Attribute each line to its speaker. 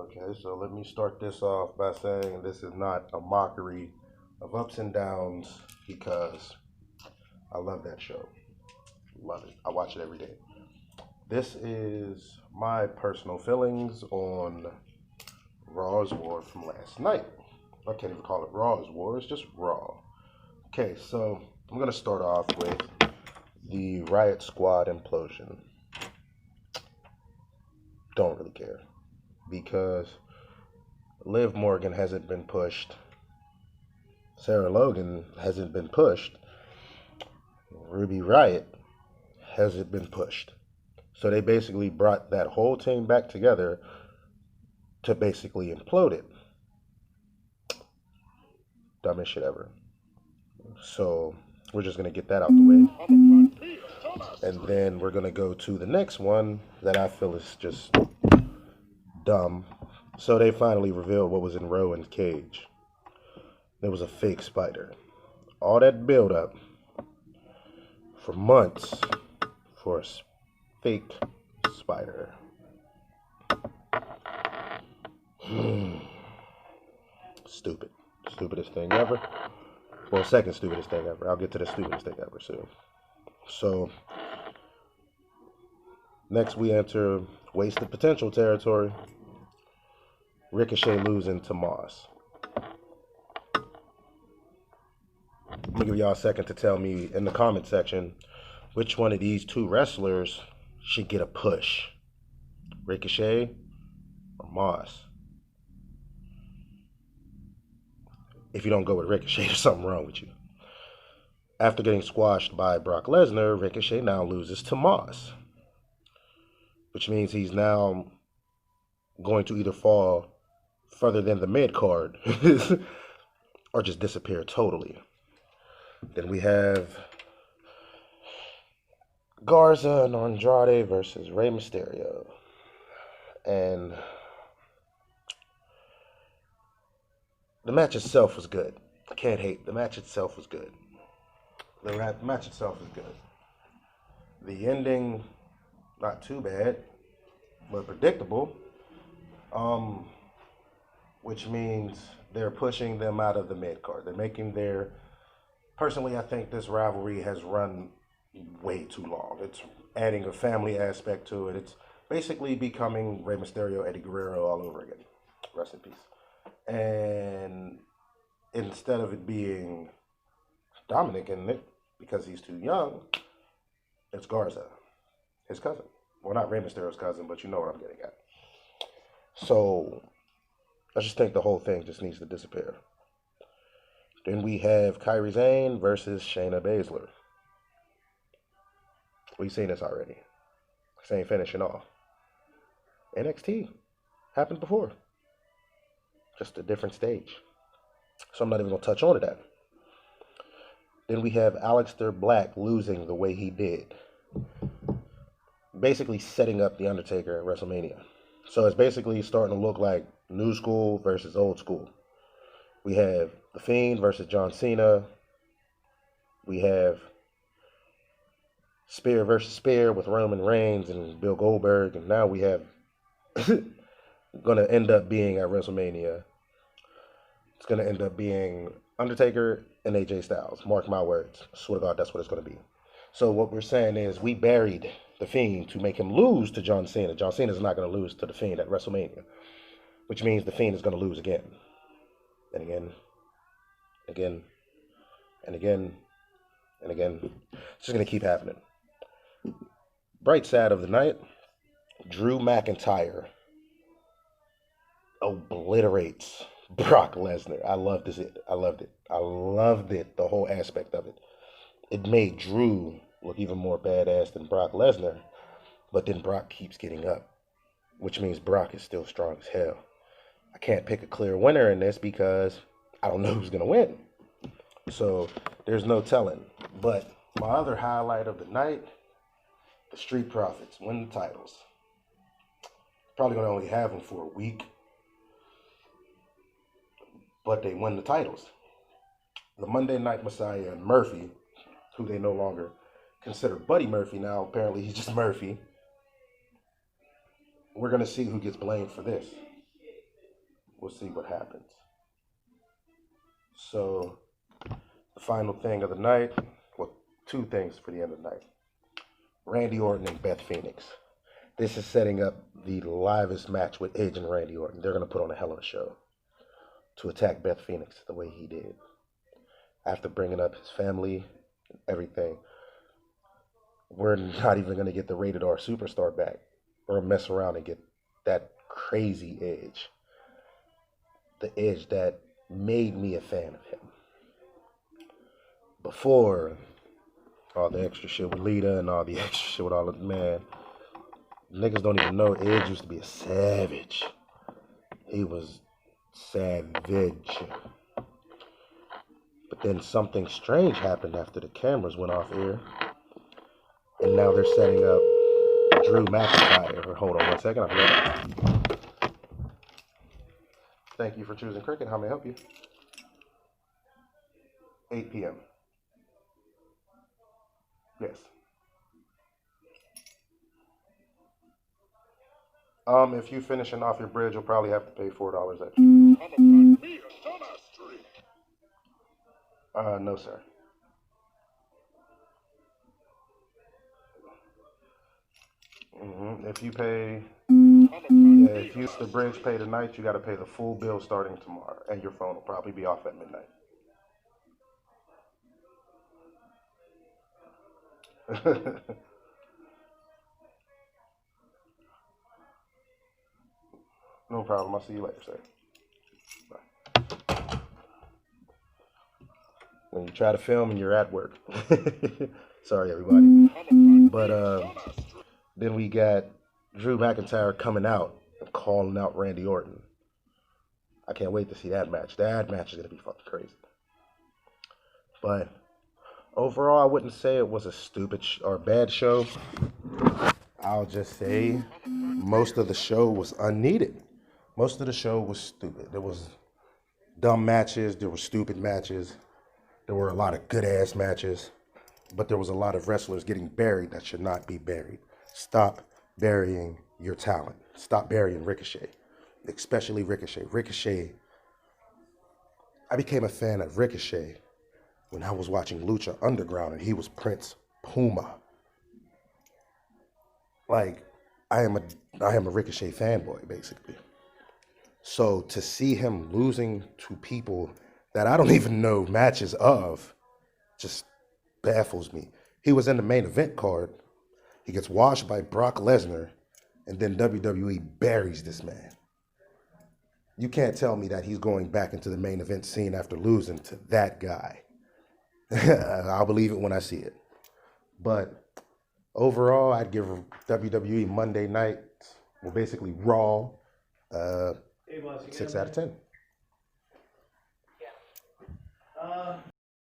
Speaker 1: Okay, so let me start this off by saying this is not a mockery of ups and downs because I love that show. Love it. I watch it every day. This is my personal feelings on Raw's War from last night. I can't even call it Raw's War, it's just Raw. Okay, so I'm going to start off with the Riot Squad implosion. Don't really care because Liv Morgan hasn't been pushed. Sarah Logan hasn't been pushed. Ruby Riot hasn't been pushed. So they basically brought that whole team back together to basically implode it. Dumbest shit ever. So we're just going to get that out the way. And then we're going to go to the next one that I feel is just dumb. So they finally revealed what was in Rowan's cage. There was a fake spider. All that build up for months for a fake spider. Stupid. Stupidest thing ever. Well, second stupidest thing ever. I'll get to the stupidest thing ever soon. So, next we enter wasted potential territory. Ricochet losing to Moss. I'm gonna give y'all a second to tell me in the comment section which one of these two wrestlers should get a push. Ricochet or Moss. If you don't go with Ricochet, there's something wrong with you. After getting squashed by Brock Lesnar, Ricochet now loses to Moss, which means he's now going to either fall further than the mid card or just disappear totally. Then we have Garza and Andrade versus Rey Mysterio. And the match itself was good. I can't hate. The match itself was good. The match itself is good. The ending, not too bad, but predictable. Which means they're pushing them out of the mid card. They're making their. Personally, I think this rivalry has run way too long. It's adding a family aspect to it. It's basically becoming Rey Mysterio, Eddie Guerrero all over again. Rest in peace. And instead of it being Dominic in it, because he's too young, it's Garza, his cousin. Well, not Rey Mysterio's cousin, but you know what I'm getting at. So I just think the whole thing just needs to disappear. Then we have Kairi Sane versus Shayna Baszler. We've seen this already. Same finishing off. NXT happened before. Just a different stage. So I'm not even going to touch on to that. Then we have Aleister Black losing the way he did. Basically setting up The Undertaker at WrestleMania. So it's basically starting to look like new school versus old school. We have The Fiend versus John Cena. We have Spear versus Spear with Roman Reigns and Bill Goldberg. And now we have going to end up being at WrestleMania. It's going to end up being Undertaker and AJ Styles. Mark my words. I swear to God, that's what it's going to be. So what we're saying is we buried The Fiend to make him lose to John Cena. John Cena is not going to lose to The Fiend at WrestleMania, which means The Fiend is going to lose again. And again, again, and again, and again. It's just going to keep happening. Bright side of the night, Drew McIntyre obliterates Brock Lesnar. I loved it. I loved it. I loved it, the whole aspect of it. It made Drew look even more badass than Brock Lesnar, but then Brock keeps getting up, which means Brock is still strong as hell. I can't pick a clear winner in this because I don't know who's going to win. So there's no telling. But my other highlight of the night, the Street Profits win the titles. Probably going to only have them for a week, but they win the titles. The Monday Night Messiah and Murphy, who they no longer consider Buddy Murphy now, apparently he's just Murphy. We're going to see who gets blamed for this. We'll see what happens. So, the final thing of the night, well, two things for the end of the night. Randy Orton and Beth Phoenix. This is setting up the livest match with Edge and Randy Orton. They're going to put on a hell of a show to attack Beth Phoenix the way he did. After bringing up his family and everything, we're not even going to get the rated R superstar back. We're going to mess around and get that crazy Edge. The Edge that made me a fan of him. Before all the extra shit with Lita and all the extra shit with all of the man, niggas don't even know Edge used to be a savage. He was savage. But then something strange happened after the cameras went off air. And now they're setting up Drew McIntyre. Hold on one second. Thank you for choosing Cricket. How may I help you? 8 p.m. Yes. If you finishing off your bridge, you'll probably have to pay $4 extra. No, sir. If you pay, if you the bridge pay tonight, you got to pay the full bill starting tomorrow, and your phone will probably be off at midnight. No problem. I'll see you later, sir. Bye. When you try to film and you're at work. Sorry, everybody. But then we got Drew McIntyre coming out and calling out Randy Orton. I can't wait to see that match. That match is going to be fucking crazy. But overall, I wouldn't say it was a stupid or bad show. I'll just say most of the show was unneeded. Most of the show was stupid. There was dumb matches. There were stupid matches. There were a lot of good-ass matches. But there was a lot of wrestlers getting buried that should not be buried. Stop burying your talent. Stop burying Ricochet. Especially Ricochet. Ricochet. I became a fan of Ricochet when I was watching Lucha Underground and he was Prince Puma. Like, I am a Ricochet fanboy, basically. So to see him losing to people that I don't even know matches of just baffles me. He was in the main event card. He gets washed by Brock Lesnar, and then WWE buries this man. You can't tell me that he's going back into the main event scene after losing to that guy. I'll believe it when I see it. But overall, I'd give WWE Monday night, well, basically Raw, 6 out of 10.
Speaker 2: Yeah.